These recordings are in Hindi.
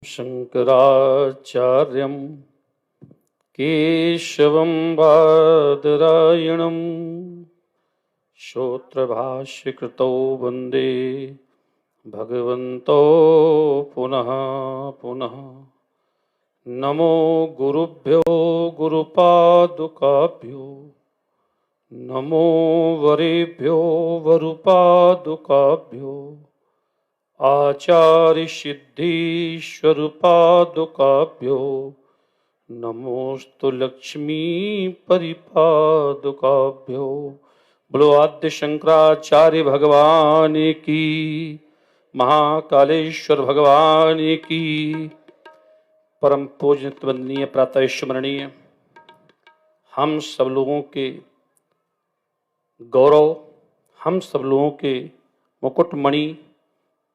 शंकराचार्यं केशवं बादरायणं श्रोत्रभाष्यकृतौ वन्दे भगवन्तो पुनः पुनः। नमो गुरुभ्यो गुरुपादुकाभ्यो नमो वरेभ्यो वरुपादुकाभ्यो आचार्य सिद्धीश्वरुपादुकाभ्यो नमोस्तु लक्ष्मी परिपादुकाभ्यो। बोलो आद्य शंकराचार्य भगवान की, महाकालेश्वर भगवान की। परम पूज्य वंदनीय प्रातः स्मरणीय हम सब लोगों के गौरव, हम सब लोगों के मुकुटमणि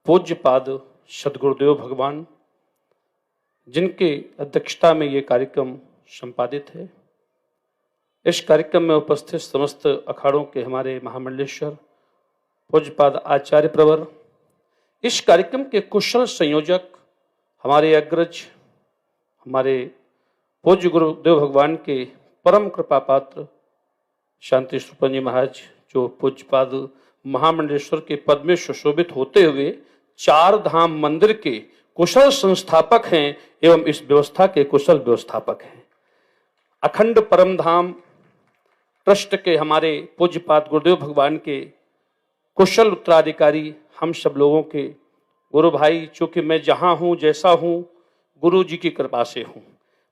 पूज्यपाद सद्गुरुदेव भगवान, जिनके अध्यक्षता में ये कार्यक्रम संपादित है। इस कार्यक्रम में उपस्थित समस्त अखाड़ों के हमारे महामंडलेश्वर पूज्यपाद आचार्य प्रवर, इस कार्यक्रम के कुशल संयोजक हमारे अग्रज, हमारे पूज्य गुरुदेव भगवान के परम कृपा पात्र शांति स्वरूप जी महाराज, जो पूज्यपाद महामंडलेश्वर के पद में सुशोभित होते हुए चार धाम मंदिर के कुशल संस्थापक हैं एवं इस व्यवस्था के कुशल व्यवस्थापक हैं। अखंड परम धाम ट्रस्ट के हमारे पूज्यपाद गुरुदेव भगवान के कुशल उत्तराधिकारी हम सब लोगों के गुरु भाई, चूंकि मैं जहां हूं जैसा हूं गुरु जी की कृपा से हूं।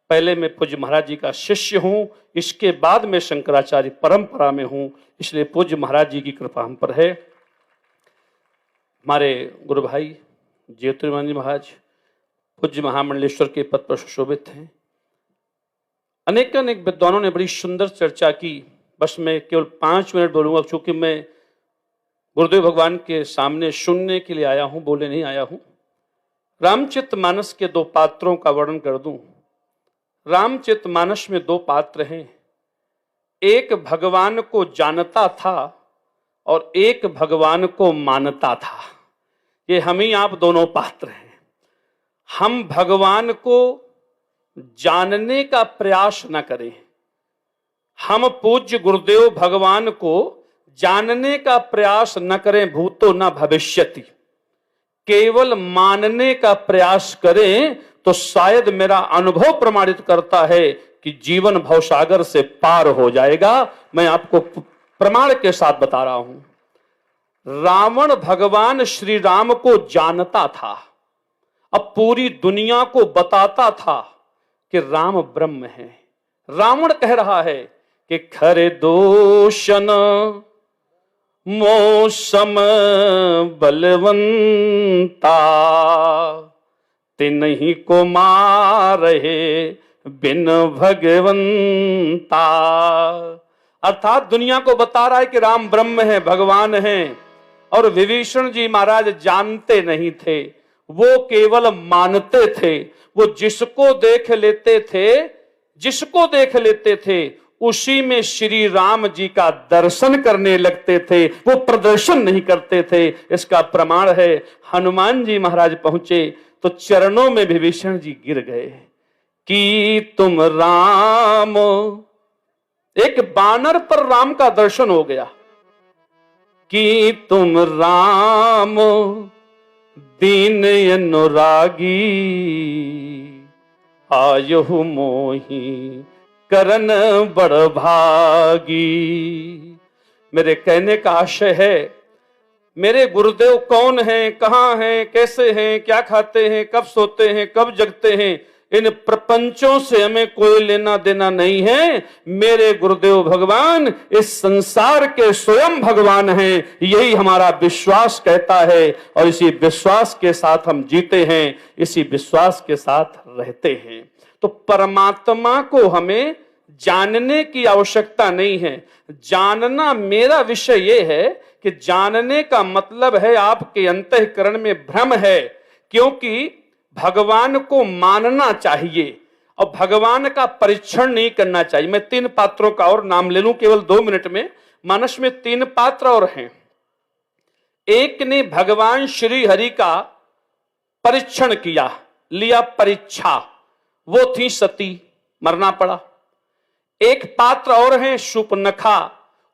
पहले मैं पूज्य महाराज जी का शिष्य हूं, इसके बाद मैं शंकराचार्य परंपरा में हूं, इसलिए पूज्य महाराज जी की कृपा हम पर है। हमारे गुरु भाई ज्योतिर्मय महाराज पूज्य महामंडलेश्वर के पद पर सुशोभित हैं। अनेक विद्वानों ने बड़ी सुंदर चर्चा की। बस मैं केवल 5 मिनट बोलूंगा, चूंकि मैं गुरुदेव भगवान के सामने सुनने के लिए आया हूं, बोले नहीं आया हूं। रामचरितमानस के 2 पात्रों का वर्णन कर दूं। रामचरितमानस में 2 पात्र हैं, एक भगवान को जानता था और एक भगवान को मानता था। ये हम ही आप दोनों पात्र हैं। हम भगवान को जानने का प्रयास न करें, हम पूज्य गुरुदेव भगवान को जानने का प्रयास न करें, भूतो न भविष्यति, केवल मानने का प्रयास करें तो शायद मेरा अनुभव प्रमाणित करता है कि जीवन भवसागर से पार हो जाएगा। मैं आपको प्रमाण के साथ बता रहा हूं। रावण भगवान श्री राम को जानता था, अब पूरी दुनिया को बताता था कि राम ब्रह्म है। रावण कह रहा है कि खरे दोषन मौसम बलवंता, तिन्हीं को मारे बिन भगवंता। अर्थात दुनिया को बता रहा है कि राम ब्रह्म है, भगवान है, और विभीषण जी महाराज जानते नहीं थे, वो केवल मानते थे। वो जिसको देख लेते थे उसी में श्री राम जी का दर्शन करने लगते थे, वो प्रदर्शन नहीं करते थे। इसका प्रमाण है, हनुमान जी महाराज पहुंचे तो चरणों में विभीषण जी गिर गए कि तुम राम। एक बानर पर राम का दर्शन हो गया कि तुम राम दीन अनुरागी, आयु मोही करन बड़ भागी। मेरे कहने का आशय है, मेरे गुरुदेव कौन हैं, कहां हैं, कैसे हैं, क्या खाते हैं, कब सोते हैं, कब जगते हैं, इन प्रपंचों से हमें कोई लेना देना नहीं है। मेरे गुरुदेव भगवान इस संसार के स्वयं भगवान हैं, यही हमारा विश्वास कहता है, और इसी विश्वास के साथ हम जीते हैं, इसी विश्वास के साथ रहते हैं। तो परमात्मा को हमें जानने की आवश्यकता नहीं है। जानना, मेरा विषय यह है कि जानने का मतलब है आपके अंतःकरण में भ्रम है, क्योंकि भगवान को मानना चाहिए और भगवान का परीक्षण नहीं करना चाहिए। मैं 3 पात्रों का और नाम ले लूं केवल 2 मिनट में। मानस में 3 पात्र और हैं। एक ने भगवान श्री हरि का परीक्षण किया, लिया परीक्षा, वो थी सती, मरना पड़ा। एक पात्र और हैं शूर्पणखा,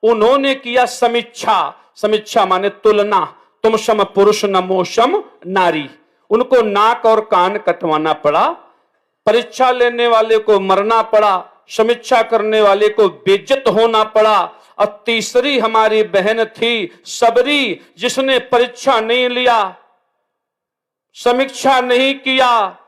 उन्होंने किया समीक्षा, समीक्षा माने तुलना, तुम सम पुरुष नमो सम नारी, उनको नाक और कान कटवाना पड़ा। परीक्षा लेने वाले को मरना पड़ा, समीक्षा करने वाले को बेइज्जत होना पड़ा। और तीसरी हमारी बहन थी सबरी, जिसने परीक्षा नहीं लिया, समीक्षा नहीं किया,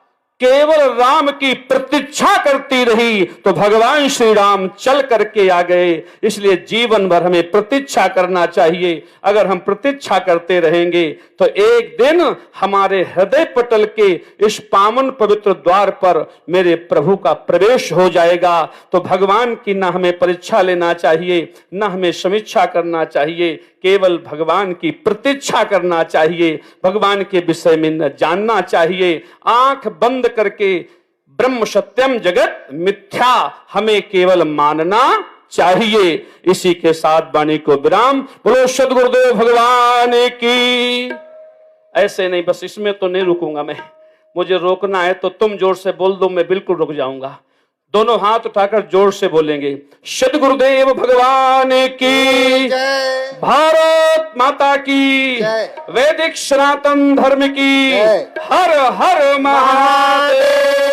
केवल राम की प्रतीक्षा करती रही, तो भगवान श्री राम चल करके आ गए। इसलिए जीवन भर हमें प्रतीक्षा करना चाहिए। अगर हम प्रतीक्षा करते रहेंगे तो एक दिन हमारे हृदय पटल के इस पावन पवित्र द्वार पर मेरे प्रभु का प्रवेश हो जाएगा। तो भगवान की ना हमें परीक्षा लेना चाहिए, ना हमें समीक्षा करना चाहिए, केवल भगवान की प्रतीक्षा करना चाहिए, भगवान के विषय में न जानना चाहिए। आंख बंद करके ब्रह्म सत्यम जगत मिथ्या हमें केवल मानना चाहिए। इसी के साथ वाणी को विराम। बोलो सद्गुरुदेव भगवान की। ऐसे नहीं, बस इसमें तो नहीं रुकूंगा मैं, मुझे रोकना है तो तुम जोर से बोल दो, मैं बिल्कुल रुक जाऊंगा। दोनों हाथ उठाकर जोर से बोलेंगे, सद्गुरुदेव भगवान की, भारत माता की, वैदिक सनातन धर्म की, हर हर महादेव।